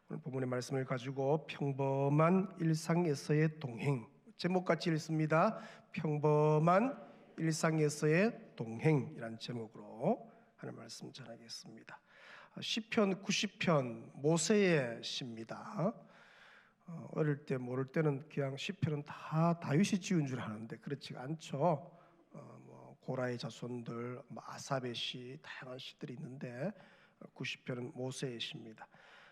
오늘 본문의 말씀을 가지고 평범한 일상에서의 동행, 제목같이 읽습니다. 평범한 일상에서의 동행이라는 제목으로 하는 말씀 전하겠습니다. 시편 90편 모세의 시입니다. 어릴 때 모를 때는 그냥 시편은 다 다윗이 지은 줄 아는데 그렇지가 않죠. 고라의 자손들, 아삽의 시, 다양한 시들이 있는데 90편은 모세의 시입니다.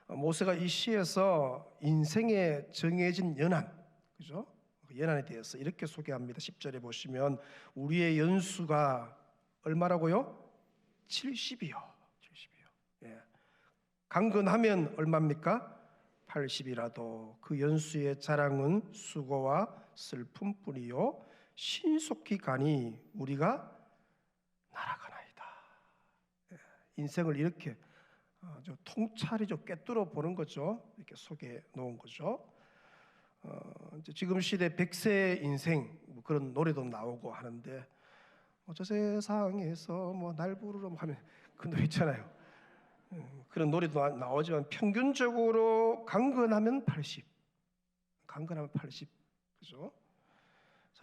모세가 이 시에서 인생에 정해진 연한, 그죠? 연한에 대해서 이렇게 소개합니다. 10절에 보시면 우리의 연수가 얼마라고요? 70이요. 70이요. 예. 강건하면 얼마입니까? 80이라도 그 연수의 자랑은 수고와 슬픔뿐이요 신속히 가니 우리가 날아가나이다. 예. 인생을 이렇게 통찰이죠. 꿰뚫어 보는 거죠. 이렇게 소개해 놓은 거죠. 이제 지금 시대 100세 인생 그런 노래도 나오고 하는데 저 세상에서 날 부르러 하면 그 노래 있잖아요. 그런 노래도 나오지만 평균적으로 강건하면 80, 강건하면 80, 그죠?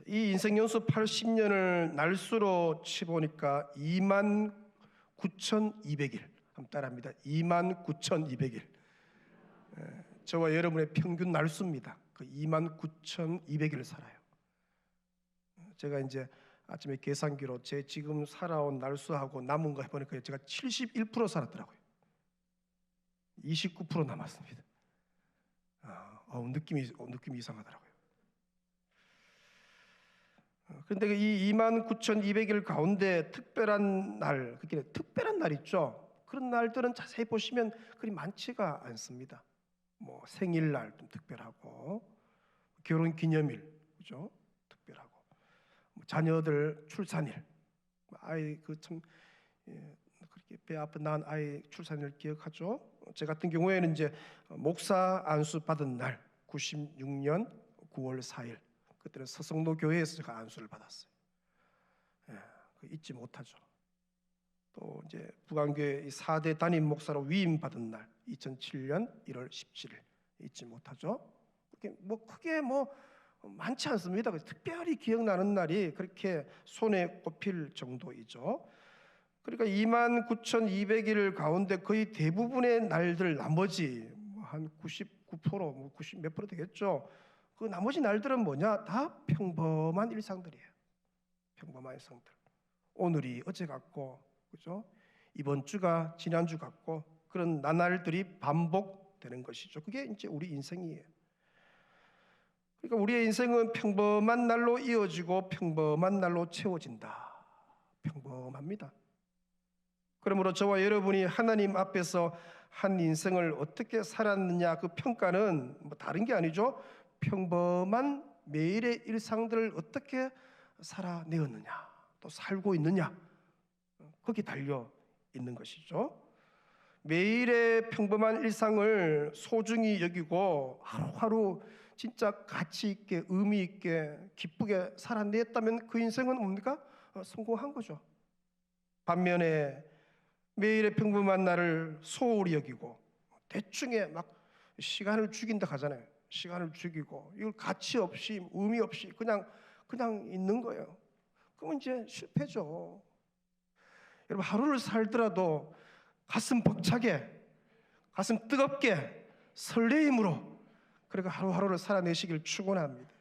이 인생 연수 80년을 날수로 치보니까 29,200일. 한번 따라합니다. 29,200일. 저와 여러분의 평균 날수입니다. 그 29,200일을 살아요. 제가 이제 아침에 계산기로 제 지금 살아온 날수하고 남은 거 해보니까 제가 71% 살았더라고요. 29% 남았습니다. 느낌이 이상하더라고요. 그런데 이 29,200일 가운데 특별한 날, 그게 특별한 날 있죠. 그런 날들은 자세히 보시면 그리 많지가 않습니다. 생일날 좀 특별하고, 결혼 기념일, 그죠? 특별하고, 자녀들 출산일, 아이 그렇게 배 아파 낳은 아이 출산일 기억하죠? 제 같은 경우에는 이제 목사 안수 받은 날, 96년 9월 4일, 그때는 서성로 교회에서 제가 안수를 받았어요. 잊지 못하죠. 또 이제 부강교회 4대 담임 목사로 위임 받은 날 2007년 1월 17일 잊지 못하죠. 크게 많지 않습니다. 특별히 기억나는 날이 그렇게 손에 꼽힐 정도이죠. 그러니까 29,200일 가운데 거의 대부분의 날들 나머지 한 99%, 90 몇 프로 되겠죠. 그 나머지 날들은 뭐냐? 다 평범한 일상들이에요. 평범한 일상들. 오늘이 어제 같고, 그죠? 이번 주가 지난주 같고 그런 나날들이 반복되는 것이죠. 그게 이제 우리 인생이에요. 그러니까 우리의 인생은 평범한 날로 이어지고 평범한 날로 채워진다. 평범합니다. 그러므로 저와 여러분이 하나님 앞에서 한 인생을 어떻게 살았느냐 그 평가는 다른 게 아니죠. 평범한 매일의 일상들을 어떻게 살아내었느냐, 또 살고 있느냐, 거기 달려 있는 것이죠. 매일의 평범한 일상을 소중히 여기고 하루하루 진짜 가치 있게 의미 있게 기쁘게 살아냈다면 그 인생은 뭡니까? 성공한 거죠. 반면에 매일의 평범한 날을 소홀히 여기고 대충에 막 시간을 죽인다 하잖아요. 시간을 죽이고 이걸 가치 없이 의미 없이 그냥 있는 거예요. 그러면 이제 실패죠. 여러분 하루를 살더라도 가슴 벅차게, 가슴 뜨겁게 설레임으로 그러니까 하루하루를 살아내시길 축원합니다.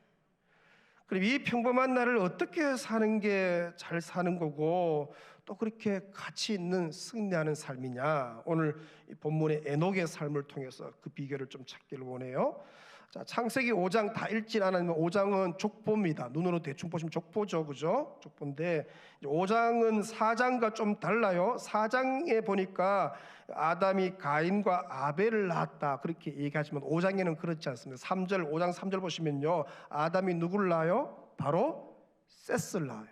그럼 이 평범한 날을 어떻게 사는 게 잘 사는 거고 또 그렇게 가치 있는 승리하는 삶이냐? 오늘 이 본문의 에녹의 삶을 통해서 그 비결을 좀 찾기를 원해요. 자, 창세기 5장 다 읽진 않았는데 5장은 족보입니다. 눈으로 대충 보시면 족보죠, 그죠? 족보인데 5장은 4장과 좀 달라요. 4장에 보니까 아담이 가인과 아벨을 낳았다 그렇게 얘기하지만 5장에는 그렇지 않습니다. 5장 3절 보시면요, 아담이 누구를 낳아요? 바로 셋을 낳아요.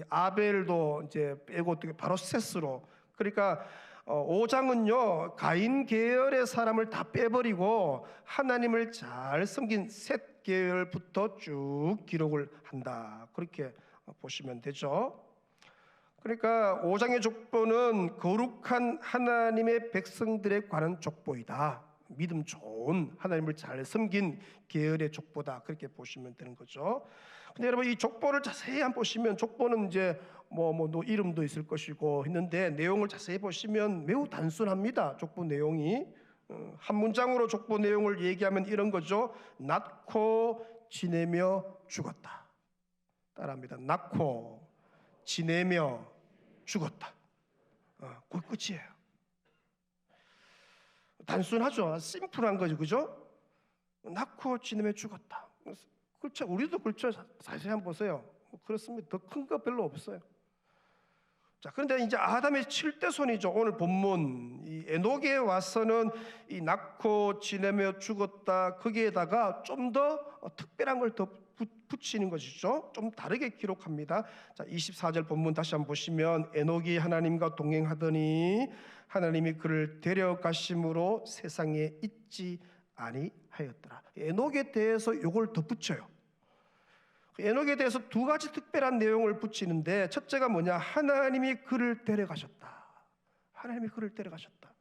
아벨도 이제 빼고 바로 셋으로. 그러니까 5장은요 가인 계열의 사람을 다 빼버리고 하나님을 잘 섬긴 셋 계열부터 쭉 기록을 한다 그렇게 보시면 되죠. 그러니까 5장의 족보는 거룩한 하나님의 백성들에 관한 족보이다. 믿음 좋은 하나님을 잘 섬긴 계열의 족보다 그렇게 보시면 되는 거죠. 근데 여러분 이 족보를 자세히 안 보시면 족보는 이제 뭐 이름도 있을 것이고 했는데 내용을 자세히 보시면 매우 단순합니다. 족보 내용이 한 문장으로 족보 내용을 얘기하면 이런 거죠. 낳고 지내며 죽었다. 따라합니다. 낳고 지내며 죽었다. 그게 끝이에요. 단순하죠. 심플한 거죠, 그죠? 낳고 지내며 죽었다. 그렇죠. 우리도 그렇죠. 자세히 한번 보세요. 그렇습니다. 더 큰 거 별로 없어요. 자, 그런데 이제 아담의 7대 손이죠. 오늘 본문 이 에녹에 와서는 이 낳고 지내며 죽었다 거기에다가 좀 더 특별한 걸 더 붙이는 것이죠. 좀 다르게 기록합니다. 자, 24절 본문 다시 한번 보시면 에녹이 하나님과 동행하더니 하나님이 그를 데려가심으로 세상에 있지 아니하였더라. 에녹에 대해서 이걸 더 붙여요. 에녹에 대해서 두 가지 특별한 내용을 붙이는데 첫째가 뭐냐? 하나님이 그를 데려가셨다. 하나님이 그를 데려가셨다.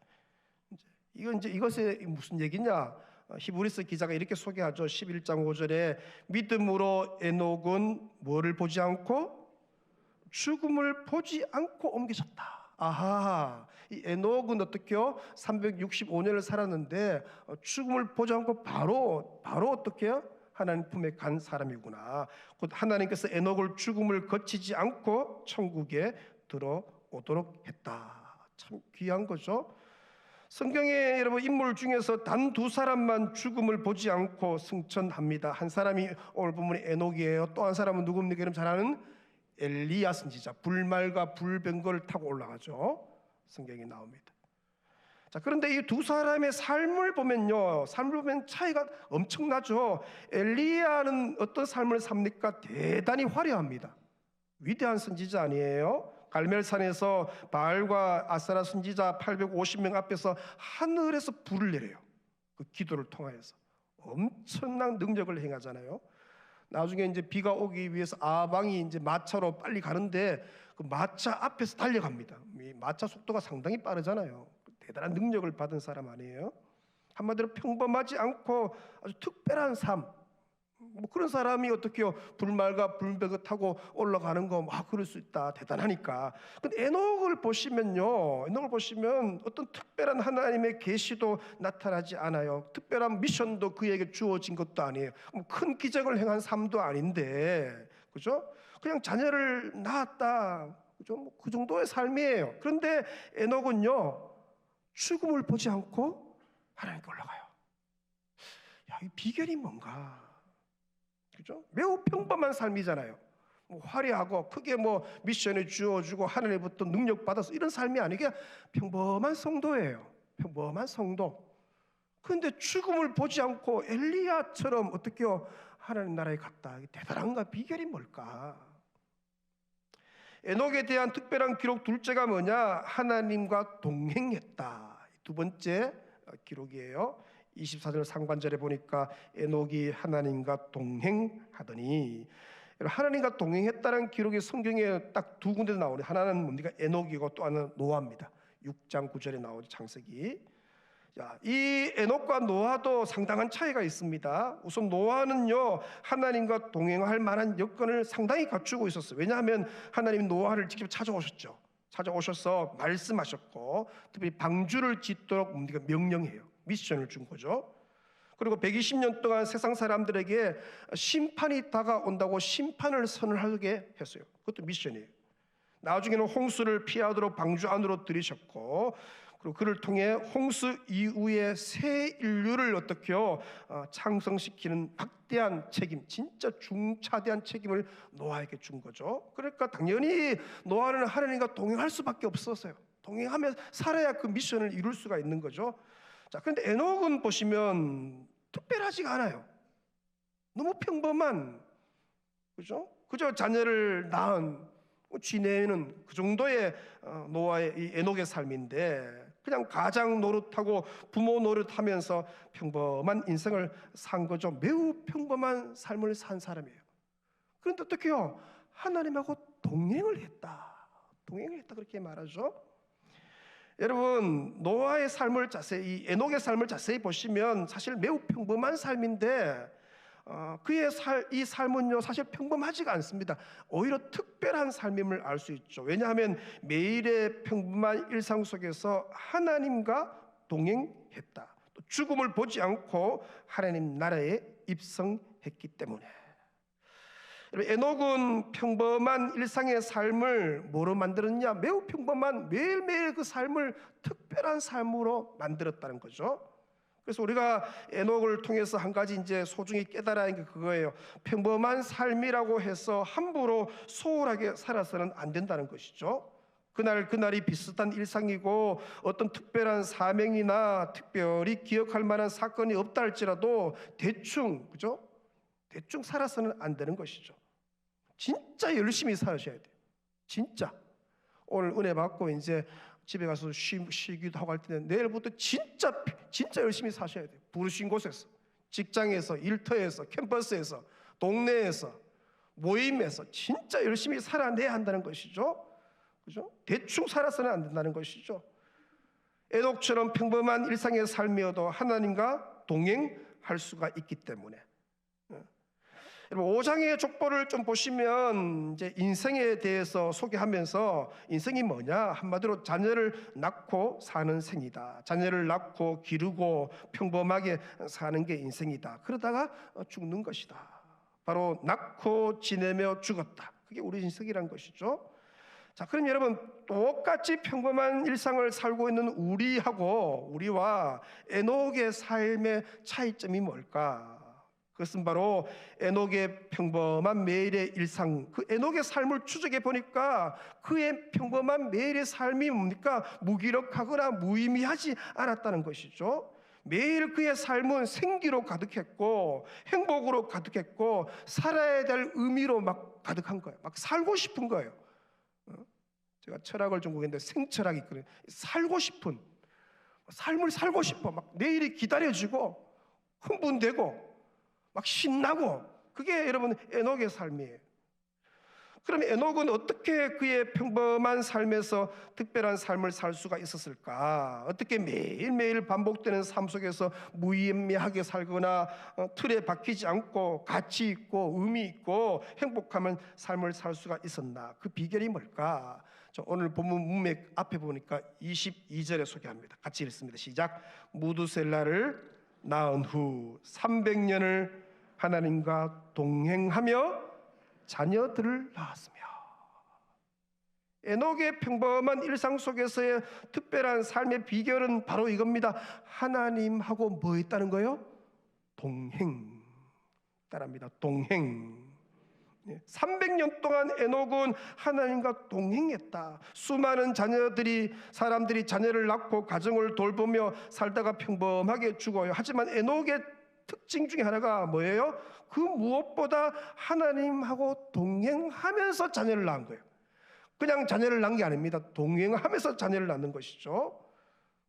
이것이 무슨 얘기냐? 히브리서 기자가 이렇게 소개하죠. 11장 5절에 믿음으로 에녹은 뭐를 보지 않고 죽음을 보지 않고 옮기셨다. 아하, 이 에녹은 어떻게요? 365년을 살았는데 죽음을 보지 않고 바로 어떻게요? 하나님 품에 간 사람이구나. 곧 하나님께서 에녹을 죽음을 거치지 않고 천국에 들어오도록 했다. 참 귀한 거죠. 성경에 여러분 인물 중에서 단 두 사람만 죽음을 보지 않고 승천합니다. 한 사람이 오늘 본문의 에녹이에요. 또 한 사람은 누굽니까? 여러분 잘 아는 엘리야 선지자. 불말과 불병거를 타고 올라가죠. 성경에 나옵니다. 자, 그런데 이 두 사람의 삶을 보면요, 삶을 보면 차이가 엄청나죠. 엘리야는 어떤 삶을 삽니까? 대단히 화려합니다. 위대한 선지자 아니에요? 갈멜산에서 바알과 아세라 선지자 850명 앞에서 하늘에서 불을 내려요. 그 기도를 통하여서 엄청난 능력을 행하잖아요. 나중에 이제 비가 오기 위해서 아방이 이제 마차로 빨리 가는데 그 마차 앞에서 달려갑니다. 이 마차 속도가 상당히 빠르잖아요. 대단한 능력을 받은 사람 아니에요? 한마디로 평범하지 않고 아주 특별한 삶. 뭐 그런 사람이 어떻게요? 불말과 불병거 타고 올라가는 거, 그럴 수 있다. 대단하니까. 근데 에녹을 보시면요, 에녹을 보시면 어떤 특별한 하나님의 계시도 나타나지 않아요. 특별한 미션도 그에게 주어진 것도 아니에요. 큰 기적을 행한 삶도 아닌데, 그죠? 그냥 자녀를 낳았다. 그죠? 그 정도의 삶이에요. 그런데 에녹은요, 죽음을 보지 않고 하나님께 올라가요. 야, 이 비결이 뭔가? 그죠? 매우 평범한 삶이잖아요. 화려하고 크게 미션을 주어주고 하늘로부터 능력 받아서 이런 삶이 아니게 평범한 성도예요. 평범한 성도. 그런데 죽음을 보지 않고 엘리야처럼 어떻게요? 하나님 나라에 갔다. 대단한가? 비결이 뭘까? 에녹에 대한 특별한 기록 둘째가 뭐냐? 하나님과 동행했다. 두 번째 기록이에요. 24절 상반절에 보니까 에녹이 하나님과 동행하더니, 하나님과 동행했다는 기록이 성경에 딱 두 군데 나오네. 하나는 뭡니까? 에녹이고 또 하나는 노아입니다. 6장 9절에 나오죠. 창세기. 자, 이 에녹과 노아도 상당한 차이가 있습니다. 우선 노아는요, 하나님과 동행할 만한 여건을 상당히 갖추고 있었어요. 왜냐하면 하나님 노아를 직접 찾아오셨죠. 찾아오셔서 말씀하셨고, 특히 방주를 짓도록 명령해요. 미션을 준 거죠. 그리고 120년 동안 세상 사람들에게 심판이 다가온다고 심판을 선언하게 했어요. 그것도 미션이에요. 나중에는 홍수를 피하도록 방주 안으로 들이셨고, 그리고 그를 통해 홍수 이후에 새 인류를 어떻게요? 창성시키는 막대한 책임, 진짜 중차대한 책임을 노아에게 준 거죠. 그러니까 당연히 노아는 하나님과 동행할 수밖에 없었어요. 동행하며 살아야 그 미션을 이룰 수가 있는 거죠. 자, 그런데 에녹은 보시면 특별하지가 않아요. 너무 평범한, 그죠? 그저 자녀를 낳은 지내는 그 정도의 노아의 이 에녹의 삶인데, 그냥 가장 노릇하고 부모 노릇하면서 평범한 인생을 산 거죠. 매우 평범한 삶을 산 사람이에요. 그런데 어떻게요? 하나님하고 동행을 했다. 동행을 했다 그렇게 말하죠. 여러분 노아의 삶을 자세히, 에녹의 삶을 자세히 보시면 사실 매우 평범한 삶인데 그의 이 삶은요 사실 평범하지가 않습니다. 오히려 특별한 삶임을 알 수 있죠. 왜냐하면 매일의 평범한 일상 속에서 하나님과 동행했다. 또 죽음을 보지 않고 하나님 나라에 입성했기 때문에. 에녹은 평범한 일상의 삶을 뭐로 만들었냐? 매우 평범한 매일매일 그 삶을 특별한 삶으로 만들었다는 거죠. 그래서 우리가 에녹을 통해서 한 가지 이제 소중히 깨달아야 하는 게 그거예요. 평범한 삶이라고 해서 함부로 소홀하게 살아서는 안 된다는 것이죠. 그날이 비슷한 일상이고 어떤 특별한 사명이나 특별히 기억할 만한 사건이 없다 할지라도 대충, 그죠? 대충 살아서는 안 되는 것이죠. 진짜 열심히 살아셔야 돼요. 진짜. 오늘 은혜 받고 이제 집에 가서 쉬기도 하고 할 때는 내일부터 진짜 열심히 사셔야 돼요. 부르신 곳에서, 직장에서, 일터에서, 캠퍼스에서, 동네에서, 모임에서 진짜 열심히 살아내야 한다는 것이죠. 그죠? 대충 살아서는 안 된다는 것이죠. 에녹처럼 평범한 일상의 삶이어도 하나님과 동행할 수가 있기 때문에. 여러분 5장의 족보를 좀 보시면 이제 인생에 대해서 소개하면서 인생이 뭐냐? 한마디로 자녀를 낳고 사는 생이다. 자녀를 낳고 기르고 평범하게 사는 게 인생이다. 그러다가 죽는 것이다. 바로 낳고 지내며 죽었다. 그게 우리 인생이란 것이죠. 자, 그럼 여러분 똑같이 평범한 일상을 살고 있는 우리와 에녹의 삶의 차이점이 뭘까? 그것은 바로 에녹의 평범한 매일의 일상, 그 에녹의 삶을 추적해 보니까 그의 평범한 매일의 삶이 뭡니까? 무기력하거나 무의미하지 않았다는 것이죠. 매일 그의 삶은 생기로 가득했고 행복으로 가득했고 살아야 될 의미로 막 가득한 거예요. 막 살고 싶은 거예요. 제가 철학을 좀 공부했는데 생철학이 있거든요. 살고 싶은, 삶을 살고 싶어. 막 내일이 기다려지고 흥분되고 막 신나고, 그게 여러분 에녹의 삶이에요. 그럼 에녹은 어떻게 그의 평범한 삶에서 특별한 삶을 살 수가 있었을까? 어떻게 매일매일 반복되는 삶 속에서 무의미하게 살거나 틀에 박히지 않고 가치 있고 의미 있고 행복한 삶을 살 수가 있었나? 그 비결이 뭘까? 오늘 본문 문맥 앞에 보니까 22절에 소개합니다. 같이 읽습니다. 시작. 무두셀라를 낳은 후 300년을 하나님과 동행하며 자녀들을 낳았으며. 에녹의 평범한 일상 속에서의 특별한 삶의 비결은 바로 이겁니다. 하나님하고 뭐 했다는 거예요? 동행. 따라합니다. 동행. 300년 동안 에녹은 하나님과 동행했다. 수많은 사람들이 자녀를 낳고 가정을 돌보며 살다가 평범하게 죽어요. 하지만 에녹의 특징 중에 하나가 뭐예요? 그 무엇보다 하나님하고 동행하면서 자녀를 낳은 거예요. 그냥 자녀를 낳은 게 아닙니다. 동행하면서 자녀를 낳는 것이죠.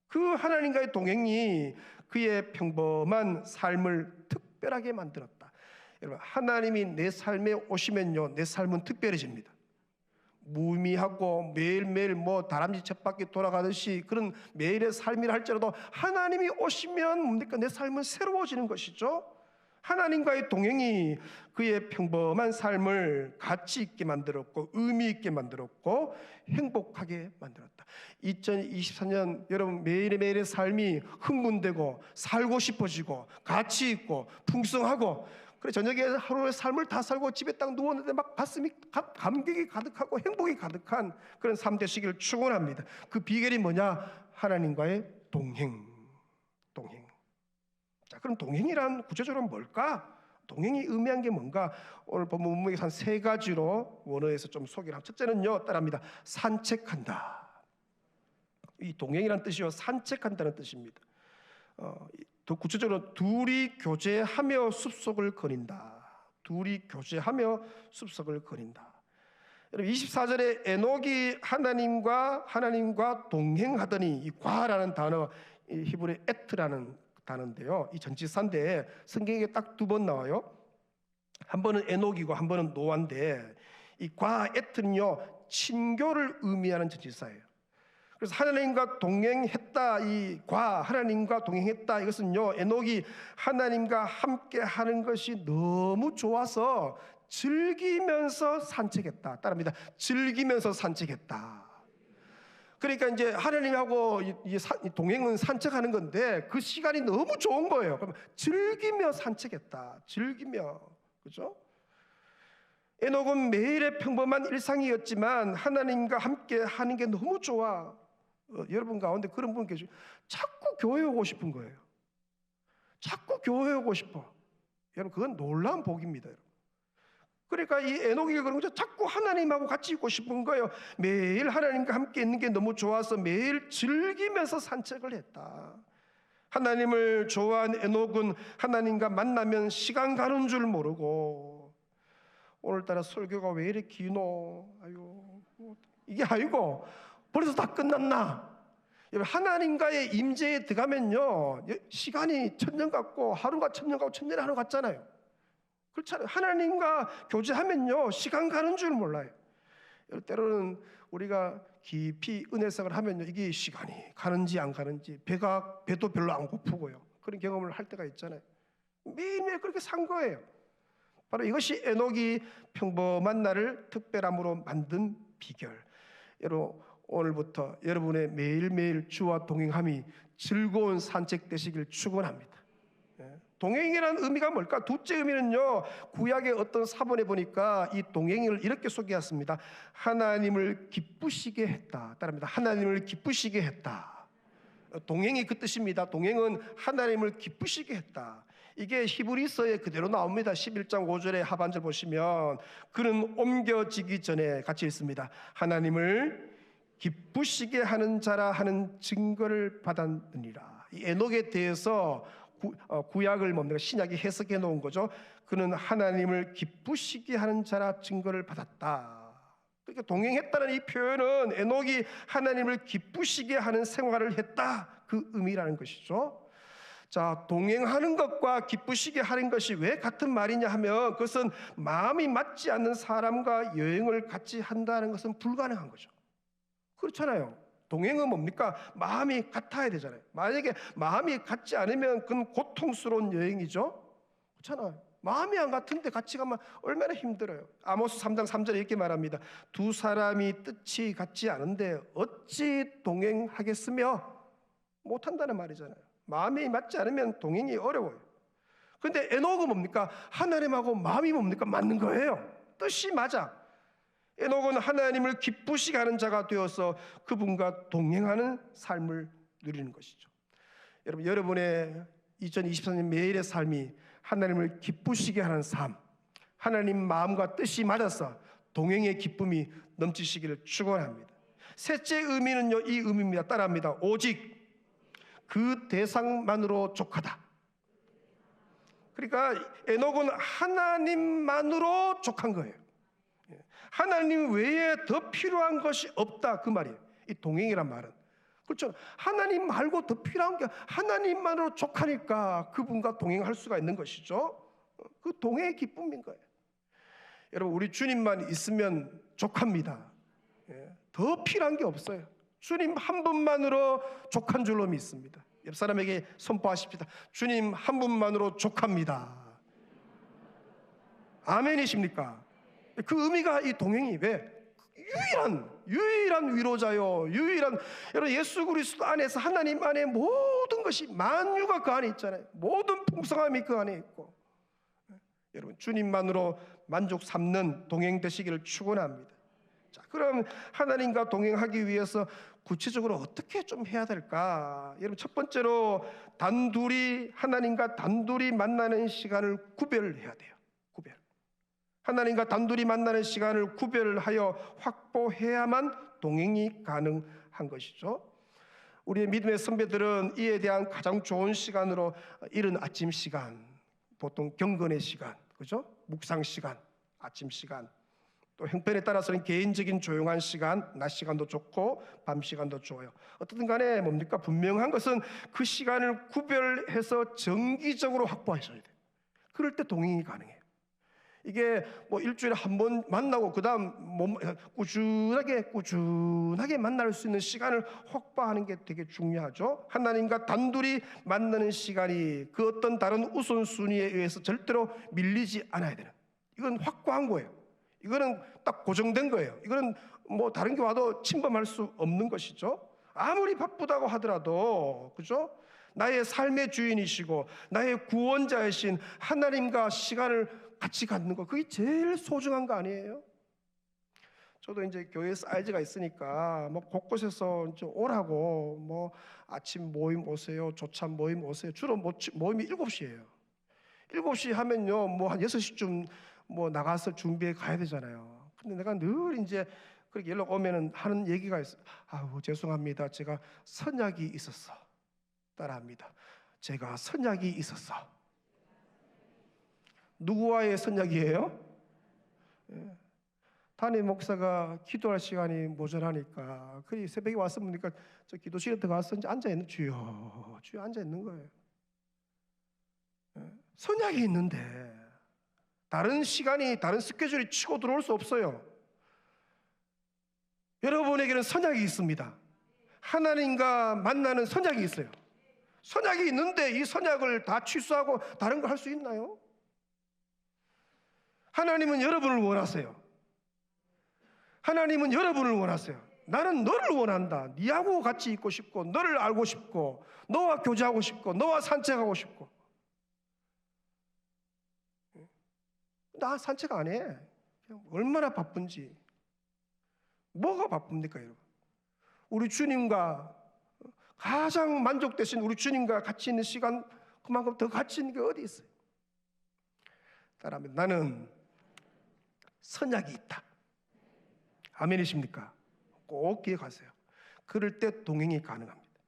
그 하나님과의 동행이 그의 평범한 삶을 특별하게 만들었다. 여러분, 하나님이 내 삶에 오시면요, 내 삶은 특별해집니다. 무의미하고 매일매일 다람쥐 쳇바퀴 돌아가듯이 그런 매일의 삶이라 할지라도 하나님이 오시면 뭡니까? 내 삶은 새로워지는 것이죠. 하나님과의 동행이 그의 평범한 삶을 가치 있게 만들었고 의미 있게 만들었고 행복하게 만들었다. 2024년 여러분 매일매일의 삶이 흥분되고 살고 싶어지고 가치 있고 풍성하고, 그래 저녁에 하루의 삶을 다 살고 집에 딱 누웠는데 막 가슴이 감격이 가득하고 행복이 가득한 그런 삶 되시기를 축원합니다. 그 비결이 뭐냐? 하나님과의 동행. 자, 그럼 동행이란 구체적으로 뭘까? 동행이 의미한 게 뭔가? 오늘 본문 문맥에서 한 3가지로 원어에서 좀 소개를 합니다. 첫째는요, 따라합니다. 산책한다. 이 동행이란 뜻이요, 산책한다는 뜻입니다. 더 구체적으로 둘이 교제하며 숲속을 거닌다. 둘이 교제하며 숲속을 거닌다. 여러분 24절에 에녹이 하나님과 동행하더니, 이 과라는 단어, 이 히브리 에트라는 단어인데요, 이 전치사인데 성경에 딱 2번 나와요. 한 번은 에녹이고 한 번은 노아인데, 이 과 에트는요 친교를 의미하는 전치사예요. 그래서 하나님과 동행했다, 하나님과 동행했다, 이것은요, 에녹이 하나님과 함께 하는 것이 너무 좋아서 즐기면서 산책했다. 따라합니다. 즐기면서 산책했다. 그러니까 이제 하나님하고 동행은 산책하는 건데 그 시간이 너무 좋은 거예요. 그럼 즐기며 산책했다. 즐기며. 그죠? 에녹은 매일의 평범한 일상이었지만 하나님과 함께 하는 게 너무 좋아. 여러분 가운데 그런 분 계시죠? 자꾸 교회 오고 싶은 거예요. 자꾸 교회 오고 싶어. 여러분 그건 놀라운 복입니다. 여러분. 그러니까 이 에녹이 그런 거죠. 자꾸 하나님하고 같이 있고 싶은 거예요. 매일 하나님과 함께 있는 게 너무 좋아서 매일 즐기면서 산책을 했다. 하나님을 좋아하는 에녹은 하나님과 만나면 시간 가는 줄 모르고, 오늘따라 설교가 왜 이렇게 기노? 아유, 이게 아니고 벌써 다 끝났나? 하나님과의 임재에 들어가면요, 시간이 천년 같고 하루가 천년 같고 천년이 하루 같잖아요. 그렇잖아요. 하나님과 교제하면요, 시간 가는 줄 몰라요. 때로는 우리가 깊이 은혜생활을 하면요, 이게 시간이 가는지 안 가는지, 배도 별로 안 고프고요, 그런 경험을 할 때가 있잖아요. 매일매일 그렇게 산 거예요. 바로 이것이 에녹이 평범한 날을 특별함으로 만든 비결. 여러분, 오늘부터 여러분의 매일매일 주와 동행함이 즐거운 산책 되시길 축원합니다. 동행이라는 의미가 뭘까? 둘째 의미는요, 구약의 어떤 사본에 보니까 이 동행을 이렇게 소개했습니다. 하나님을 기쁘시게 했다. 따라합니다. 하나님을 기쁘시게 했다. 동행이 그 뜻입니다. 동행은 하나님을 기쁘시게 했다. 이게 히브리서에 그대로 나옵니다. 11장 5절의 하반절 보시면, 그는 옮겨지기 전에 같이 읽습니다. 하나님을 기쁘시게 하는 자라 하는 증거를 받았느니라. 이 에녹에 대해서 구약을 뭡니까? 신약이 해석해 놓은 거죠. 그는 하나님을 기쁘시게 하는 자라 증거를 받았다. 그러니까 동행했다는 이 표현은 에녹이 하나님을 기쁘시게 하는 생활을 했다, 그 의미라는 것이죠. 자, 동행하는 것과 기쁘시게 하는 것이 왜 같은 말이냐 하면, 그것은 마음이 맞지 않는 사람과 여행을 같이 한다는 것은 불가능한 거죠. 그렇잖아요. 동행은 뭡니까? 마음이 같아야 되잖아요. 만약에 마음이 같지 않으면 그건 고통스러운 여행이죠. 그렇잖아요. 마음이 안 같은데 같이 가면 얼마나 힘들어요. 아모스 3장 3절에 이렇게 말합니다. 두 사람이 뜻이 같지 않은데 어찌 동행하겠으며? 못한다는 말이잖아요. 마음이 맞지 않으면 동행이 어려워요. 그런데 에녹은 뭡니까? 하나님하고 마음이 뭡니까? 맞는 거예요. 뜻이 맞아. 에녹은 하나님을 기쁘시게 하는 자가 되어서 그분과 동행하는 삶을 누리는 것이죠. 여러분, 여러분의 2024년 매일의 삶이 하나님을 기쁘시게 하는 삶, 하나님 마음과 뜻이 맞아서 동행의 기쁨이 넘치시기를 축원합니다. 셋째 의미는요, 이 의미입니다. 따라합니다. 오직 그 대상만으로 족하다. 그러니까 에녹은 하나님만으로 족한 거예요. 하나님 외에 더 필요한 것이 없다, 그 말이에요. 이 동행이란 말은. 그렇죠. 하나님 말고 더 필요한 게 하나님만으로 족하니까 그분과 동행할 수가 있는 것이죠. 그 동행의 기쁨인 거예요. 여러분, 우리 주님만 있으면 족합니다. 더 필요한 게 없어요. 주님 한 분만으로 족한 줄로 믿습니다. 옆 사람에게 선포하십시다. 주님 한 분만으로 족합니다. 아멘이십니까? 그 의미가 이 동행이 왜? 유일한 위로자요. 여러분, 예수 그리스도 안에서 하나님 안에 모든 것이, 만유가 그 안에 있잖아요. 모든 풍성함이 그 안에 있고. 여러분, 주님만으로 만족 삼는 동행 되시기를 축원합니다. 자, 그럼 하나님과 동행하기 위해서 구체적으로 어떻게 좀 해야 될까? 여러분, 첫 번째로 하나님과 단둘이 만나는 시간을 구별해야 돼요. 하나님과 단둘이 만나는 시간을 구별하여 확보해야만 동행이 가능한 것이죠. 우리의 믿음의 선배들은 이에 대한 가장 좋은 시간으로 이른 아침 시간, 보통 경건의 시간, 그죠? 묵상 시간, 아침 시간, 또 형편에 따라서는 개인적인 조용한 시간, 낮 시간도 좋고 밤 시간도 좋아요. 어떻든 간에 뭡니까? 분명한 것은 그 시간을 구별해서 정기적으로 확보하셔야 돼요. 그럴 때 동행이 가능해요. 이게 뭐 일주일에 한 번 만나고 그다음 꾸준하게 만날 수 있는 시간을 확보하는 게 되게 중요하죠. 하나님과 단둘이 만나는 시간이 그 어떤 다른 우선순위에 의해서 절대로 밀리지 않아야 되는, 이건 확고한 거예요. 이거는 딱 고정된 거예요. 이거는 뭐 다른 게 와도 침범할 수 없는 것이죠. 아무리 바쁘다고 하더라도, 그죠? 나의 삶의 주인이시고 나의 구원자이신 하나님과 시간을 같이 갖는 거, 그게 제일 소중한 거 아니에요? 저도 이제 교회 사이즈가 있으니까 뭐 곳곳에서 이제 오라고, 뭐 아침 모임 오세요, 조찬 모임 오세요. 주로 모임이 7시예요. 7시 하면요, 뭐 한 6시쯤 뭐 나가서 준비해 가야 되잖아요. 근데 내가 늘 이제 그렇게 연락 오면은 하는 얘기가 있어. 아우, 죄송합니다. 제가 선약이 있었어. 따라합니다. 제가 선약이 있었어. 누구와의 선약이에요? 담임 목사가 기도할 시간이 모자라니까 그 새벽에 와서 보니까 저 기도실에 들어가서 이제 앉아 있는, 주여 앉아 있는 거예요. 선약이 있는데 다른 시간이, 다른 스케줄이 치고 들어올 수 없어요. 여러분에게는 선약이 있습니다. 하나님과 만나는 선약이 있어요. 선약이 있는데 이 선약을 다 취소하고 다른 걸 할 수 있나요? 하나님은 여러분을 원하세요. 하나님은 여러분을 원하세요. 나는 너를 원한다. 네하고 같이 있고 싶고, 너를 알고 싶고, 너와 교제하고 싶고, 너와 산책하고 싶고. 나 산책 안 해. 얼마나 바쁜지. 뭐가 바쁩니까, 여러분? 우리 주님과 가장 만족되신 우리 주님과 같이 있는 시간, 그만큼 더 같이 있는 게 어디 있어요? 따라하면 나는 선약이 있다. 아멘이십니까? 꼭 기억하세요. 그럴 때 동행이 가능합니다.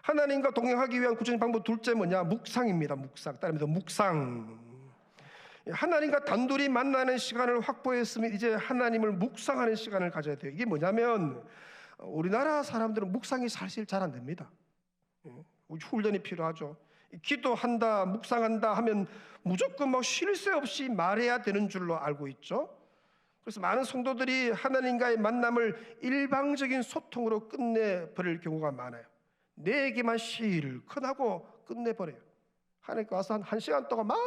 하나님과 동행하기 위한 구체적인 방법 둘째 뭐냐? 묵상입니다. 묵상. 따라합니다. 묵상. 하나님과 단둘이 만나는 시간을 확보했으면 이제 하나님을 묵상하는 시간을 가져야 돼요. 이게 뭐냐면 우리나라 사람들은 묵상이 사실 잘 안 됩니다. 훈련이 필요하죠. 기도한다, 묵상한다 하면 무조건 막 쉴 새 없이 말해야 되는 줄로 알고 있죠. 그래서 많은 성도들이 하나님과의 만남을 일방적인 소통으로 끝내버릴 경우가 많아요. 내게만 실컷하고 끝내버려요. 하나님께 와서 한 시간 동안 막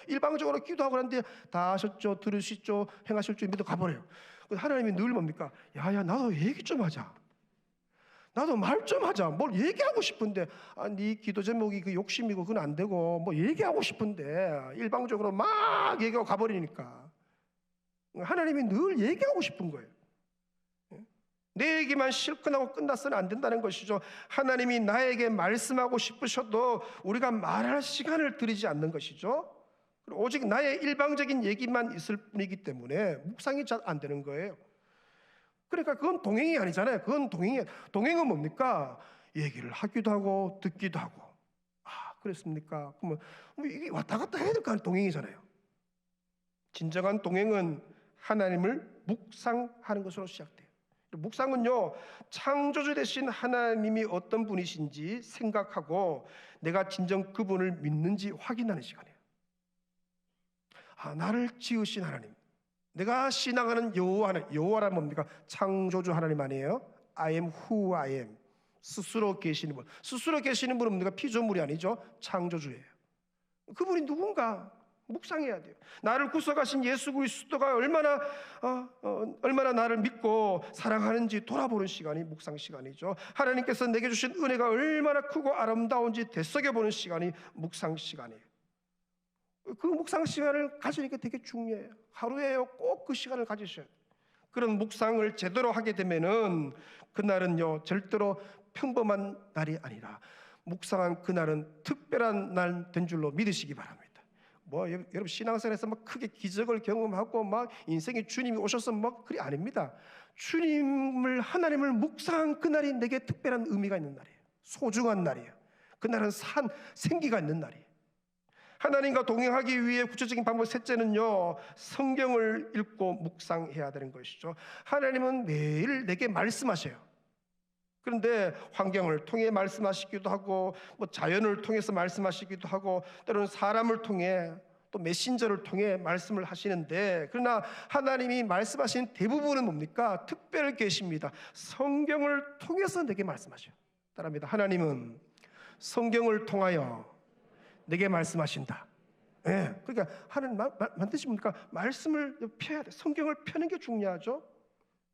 일방적으로 기도하고 하는데 다 하셨죠, 들으시죠, 행하실 줄 믿어 가버려요. 하나님이 늘 뭡니까? 야야, 나도 얘기 좀 하자. 나도 말 좀 하자. 뭘 얘기하고 싶은데, 네 기도 제목이 그 욕심이고 그건 안 되고, 뭐 얘기하고 싶은데 일방적으로 막 얘기하고 가버리니까 하나님이 늘 얘기하고 싶은 거예요. 내 얘기만 실컷 하고 끝났어는 안 된다는 것이죠. 하나님이 나에게 말씀하고 싶으셔도 우리가 말할 시간을 드리지 않는 것이죠. 오직 나의 일방적인 얘기만 있을 뿐이기 때문에 묵상이 잘 안 되는 거예요. 그러니까 그건 동행이 아니잖아요. 그건 동행은 뭡니까? 얘기를 하기도 하고 듣기도 하고. 그랬습니까? 그러면 이게 왔다 갔다 해야 될 거 아니에요. 동행이잖아요. 진정한 동행은 하나님을 묵상하는 것으로 시작돼요. 묵상은요, 창조주 되신 하나님이 어떤 분이신지 생각하고 내가 진정 그분을 믿는지 확인하는 시간이에요. 나를 지으신 하나님, 내가 신앙하는 여호와란 뭡니까? 창조주 하나님 아니에요? I am who I am. 스스로 계시는 분. 스스로 계시는 분은 뭡니까? 피조물이 아니죠. 창조주예요. 그분이 누군가 묵상해야 돼요. 나를 구속하신 예수 그리스도가 얼마나 나를 믿고 사랑하는지 돌아보는 시간이 묵상 시간이죠. 하나님께서 내게 주신 은혜가 얼마나 크고 아름다운지 되새겨보는 시간이 묵상 시간이에요. 그 묵상 시간을 가지니까 되게 중요해요. 하루에 꼭 그 시간을 가지셔야 돼요. 그런 묵상을 제대로 하게 되면은 그날은요, 절대로 평범한 날이 아니라 묵상한 그날은 특별한 날 된 줄로 믿으시기 바랍니다. 여러분 신앙생활에서 막 크게 기적을 경험하고 막 인생에 주님이 오셔서 막 그게 아닙니다. 하나님을 묵상한 그날이 내게 특별한 의미가 있는 날이에요. 소중한 날이에요. 그날은 생기가 있는 날이에요. 하나님과 동행하기 위해 구체적인 방법 셋째는요, 성경을 읽고 묵상해야 되는 것이죠. 하나님은 매일 내게 말씀하셔요. 그런데 환경을 통해 말씀하시기도 하고, 자연을 통해서 말씀하시기도 하고, 때로는 사람을 통해, 또 메신저를 통해 말씀을 하시는데, 그러나 하나님이 말씀하신 대부분은 뭡니까? 특별 계시입니다. 성경을 통해서 내게 말씀하셔요. 따라합니다. 하나님은 성경을 통하여 내게 말씀하신다. 예, 그러니까 하나님 반드시 뭡니까? 말씀을 펴야 돼. 성경을 펴는 게 중요하죠.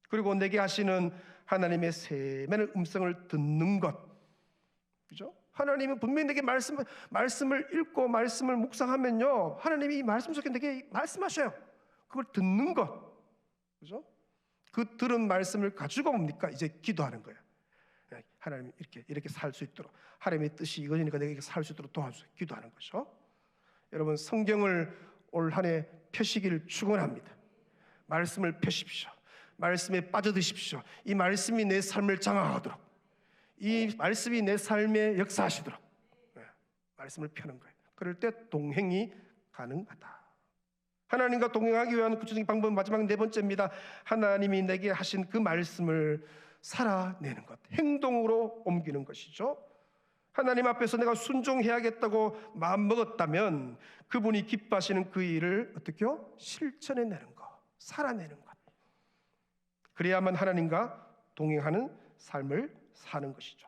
그리고 내게 하시는 하나님의 세밀한 음성을 듣는 것, 그죠? 하나님은 분명히 내게 말씀을 읽고 말씀을 묵상하면요, 하나님이 이 말씀 속에 내게 말씀하셔요. 그걸 듣는 것, 그죠? 그 들은 말씀을 가지고 뭡니까? 이제 기도하는 거예요. 하나님 이렇게 살 수 있도록, 하나님의 뜻이 이거니까 내가 이렇게 살 수 있도록 도와주세요. 기도하는 거죠. 여러분, 성경을 올 한 해 펴시기를 축원합니다. 말씀을 펴십시오. 말씀에 빠져드십시오. 이 말씀이 내 삶을 장악하도록, 이 말씀이 내 삶에 역사하시도록 말씀을 펴는 거예요. 그럴 때 동행이 가능하다. 하나님과 동행하기 위한 구체적인 방법은 마지막 네 번째입니다. 하나님이 내게 하신 그 말씀을 살아내는 것, 행동으로 옮기는 것이죠. 하나님 앞에서 내가 순종해야겠다고 마음먹었다면 그분이 기뻐하시는 그 일을 어떻게요? 실천해내는 것, 살아내는 것. 그래야만 하나님과 동행하는 삶을 사는 것이죠.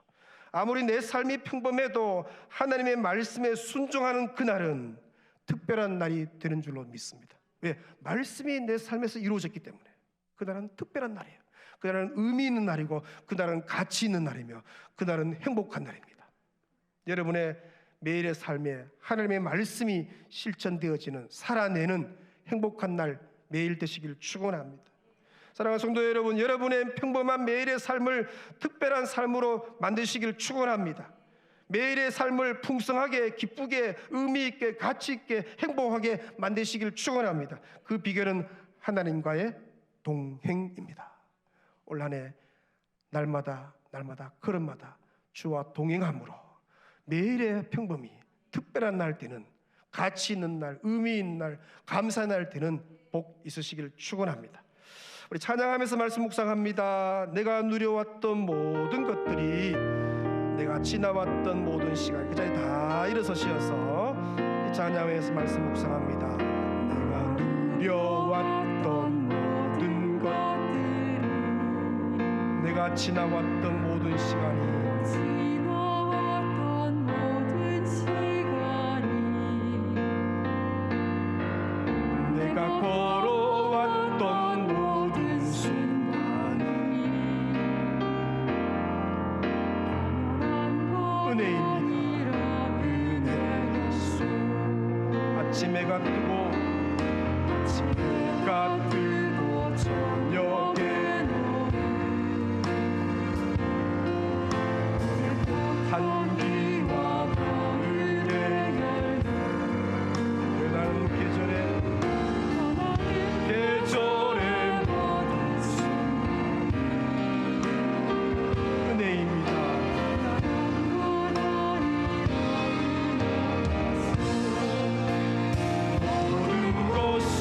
아무리 내 삶이 평범해도 하나님의 말씀에 순종하는 그날은 특별한 날이 되는 줄로 믿습니다. 왜? 말씀이 내 삶에서 이루어졌기 때문에. 그날은 특별한 날이에요. 그날은 의미 있는 날이고, 그날은 가치 있는 날이며, 그날은 행복한 날입니다. 여러분의 매일의 삶에 하나님의 말씀이 실천되어지는, 살아내는 행복한 날 매일 되시길 축원합니다. 사랑하는 성도 여러분, 여러분의 평범한 매일의 삶을 특별한 삶으로 만드시길 축원합니다. 매일의 삶을 풍성하게, 기쁘게, 의미 있게, 가치 있게, 행복하게 만드시길 축원합니다. 그 비결은 하나님과의 동행입니다. 올 한 해 날마다 걸음마다 주와 동행함으로 매일의 평범이 특별한 날 되는, 가치 있는 날, 의미 있는 날, 감사의 날 되는 복 있으시길 축원합니다. 우리 찬양하면서 말씀 묵상합니다. 내가 누려왔던 모든 것들이, 내가 지나왔던 모든 시간, 그 자리에 다 일어서셔서 이 찬양하면서 말씀 묵상합니다. 내가 누려왔던 모든 것들이, 내가 지나왔던 모든 시간이, 내가 걸어왔던 모든 순간이 은혜입니다. 은혜였소. 아침 해가 뜨고 저녁에 한기와 가을에 변하는 계절에 모든 은혜입니다. 모든 것이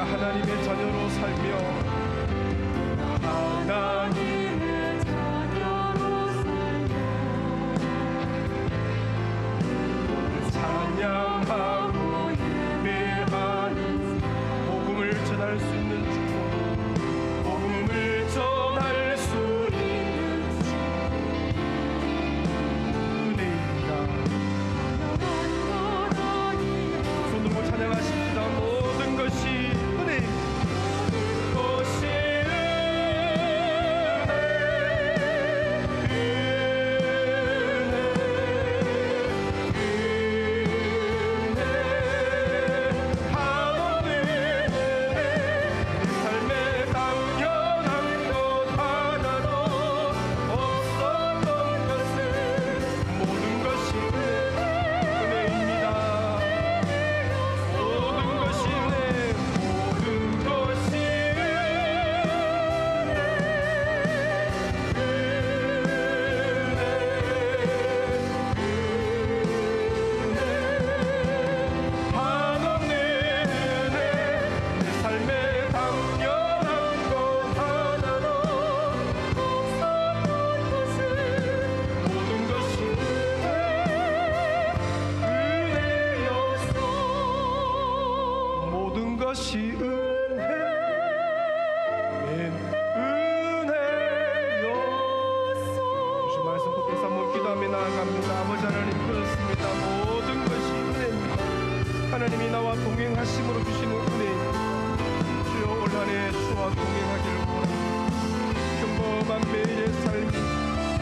하나님의 자녀로 살며 찬양하고 예배하는 복음을 전할 수 있는 주, 복음을 전할 수 있는 주, 은혜입니다. 손 들고 찬양하십니다. 모든 것이 은혜입니다. 것이 은혜요. 주신 말씀 붙들어서 한번 기도하며 나아갑니다. 아버지 하나님, 그렇습니다. 모든 것이 은혜입니다. 하나님이 나와 동행하심으로 주시는 은혜입니다. 주여, 올 한 해 주와 동행하기를 원합니다. 평범한 매일의 삶이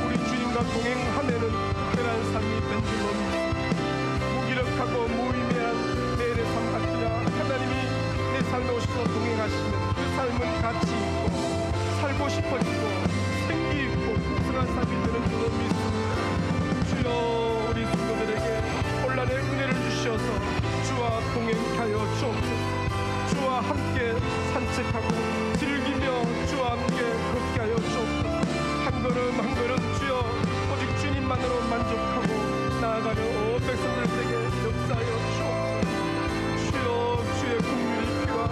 우리 주님과 동행한 해는 특별한 삶이 된 줄로 믿습니다. 무기력하고 무의미한 매일의 삶 같으나 하나님이 내 삶에 오셔서 동행하시면 그 삶은 가치 있고 살고 싶어지고 생기 있고 풍성한 삶이 되는 줄로 믿습니다. 주여, 우리 성도들에게 혼란의 은혜를 주셔서 주와 동행하여 주옵소서. 주와 함께 산책하고 즐기며 주와 함께 걷게 하여 주옵소서. 한 걸음 한 걸음 주여 오직 주님만으로 만족하고 나아가며 백성들에게 역사하여 주옵소서. 주여, 주의 국률이 필요한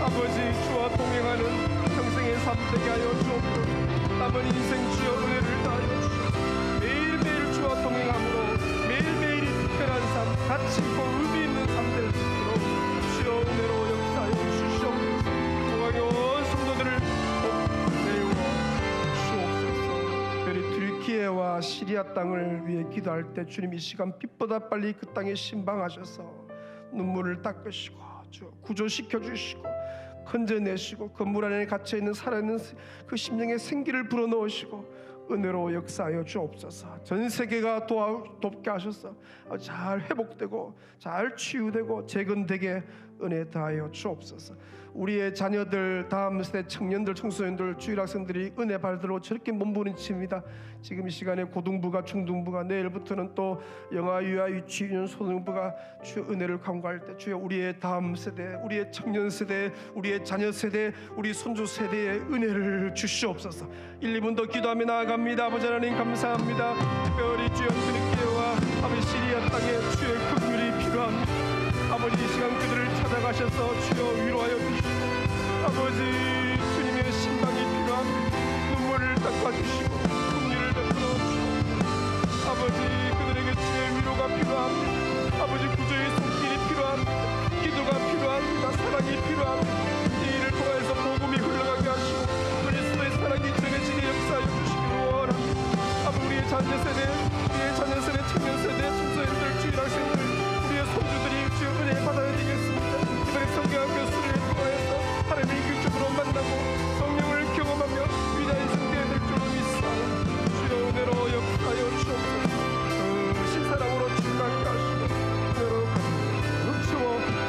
아버지, 주와 동행하는 평생의 삶 되게 하여 주옵소서. 남은 인생 주여 은혜를 다하여 주옵소서. 매일매일 주와 동행함으로 매일매일이 특별한 삶, 가치 있고 의미 있는 삶 될 수 있도록 주여 은혜로 역사하여 주시옵소서. 공항의 온 성도들을 복 내어 주옵소서. 특별히 튀르키예와 시리아 땅을 위해 기도할 때 주님 이 시간 빛보다 빨리 그 땅에 신방하셔서 눈물을 닦으시고 구조시켜 주시고 건져내시고 건물 안에 갇혀있는 살아있는 그 심령의 생기를 불어넣으시고 은혜로 역사하여 주옵소서. 전 세계가 돕게 하셔서 잘 회복되고 잘 치유되고 재건되게 은혜 다하여 주옵소서. 우리의 자녀들, 다음 세대 청년들, 청소년들, 주일학생들이 은혜 받도록 저렇게 몸부림칩니다. 지금 이 시간에 고등부가, 중등부가, 내일부터는 또 영아, 유아, 유치원, 소등부가 주의 은혜를 간구할 때 주여 우리의 다음 세대, 우리의 청년 세대, 우리의 자녀 세대, 우리 손주 세대의 은혜를 주시옵소서. 1, 2분 더 기도하며 나아갑니다. 아버지 하나님 감사합니다. 특별히 주여 튀르키예와 아버지 시리아 땅에 주의 긍휼이 필요합니다. 아버지 이 시간 그들을 찾아가셔서 주여 위로하여 주시고 아버지 주님의 신방이 필요합니다. 눈물을 닦아주시고 긍휼을 베풀어 주시고 아버지 그들에게 주의 위로가 필요합니다. 아버지 구조의 손길이 필요합니다. 기도가 필요합니다. 사랑이 필요합니다. 이 일을 통해서 복음이 흘러가게 하시고 그리스도의 사랑이 전해지게 역사하여 주시기를 원합니다. 아버지 우리의 자녀 세대, 우리의 자녀 세대, 청년 세대, 청소년들, 주일학생들, 우리의 손주들이 주의 은혜 받아야 되겠습니다. 이번에 성경학 교수를 통하여서 하나님을 인격적으로 만나고 성령을 경험하며 위대한 인생되어야 될 줄로 믿사오니 주여 은혜로 역사하여 주옵소서. 신사랑으로 충만케 하시고 은혜로 감추어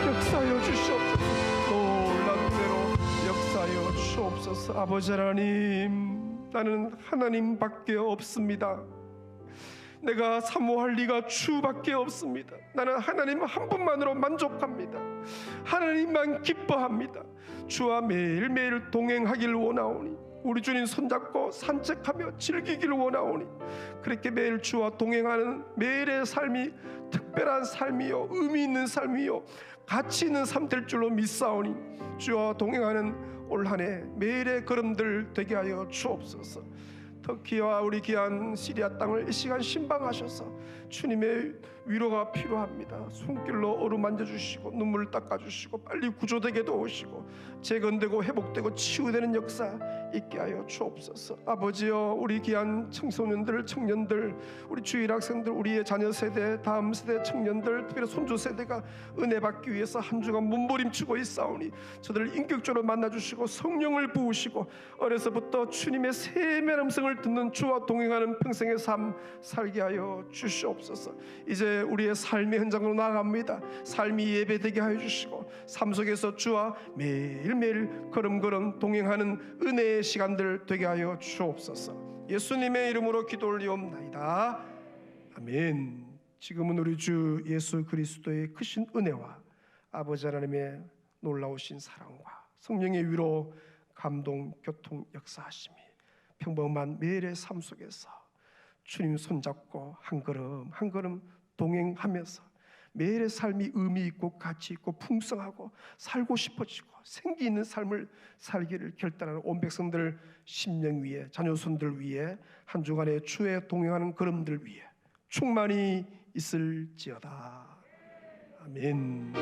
역사하여 주시옵소서. 놀라운 은혜로 역사하여 주옵소서. 아버지 하나님, 나는 하나님밖에 없습니다. 내가 사모할 리가 주밖에 없습니다. 나는 하나님 한 분만으로 만족합니다. 하나님만 기뻐합니다. 주와 매일매일 동행하기를 원하오니 우리 주님 손잡고 산책하며 즐기기를 원하오니 그렇게 매일 주와 동행하는 매일의 삶이 특별한 삶이요 의미 있는 삶이요 가치 있는 삶 될 줄로 믿사오니 주와 동행하는 올 한 해 매일의 걸음들 되게 하여 주옵소서. 터키와 우리 귀한 시리아 땅을 이 시간 신방하셔서 주님의 위로가 필요합니다. 손길로 어루만져 주시고 눈물을 닦아 주시고 빨리 구조되게 도우시고 재건되고 회복되고 치유되는 역사 있게 하여 주옵소서. 아버지여, 우리 귀한 청소년들, 청년들, 우리 주일학생들, 우리의 자녀 세대, 다음 세대 청년들, 특별히 손주 세대가 은혜 받기 위해서 한 주간 몸부림치고 있사오니 저들을 인격적으로 만나 주시고 성령을 부으시고 어려서부터 주님의 세밀한 음성을 듣는 주와 동행하는 평생의 삶 살게 하여 주시옵소서. 이제 우리의 삶의 현장으로 나아갑니다. 삶이 예배되게 하여 주시고 삶 속에서 주와 매일매일 걸음걸음 동행하는 은혜의 시간들 되게 하여 주옵소서. 예수님의 이름으로 기도 올리옵나이다. 아멘. 지금은 우리 주 예수 그리스도의 크신 은혜와 아버지 하나님의 놀라우신 사랑과 성령의 위로 감동 교통 역사하심이 평범한 매일의 삶 속에서 주님 손잡고 한 걸음 한 걸음 동행하면서 매일의 삶이 의미 있고 가치 있고 풍성하고 살고 싶어지고 생기 있는 삶을 살기를 결단하는 온 백성들 심령 위에 자녀손들 위에 한 주간의 주에 동행하는 걸음들 위에 충만히 있을지어다. 아멘.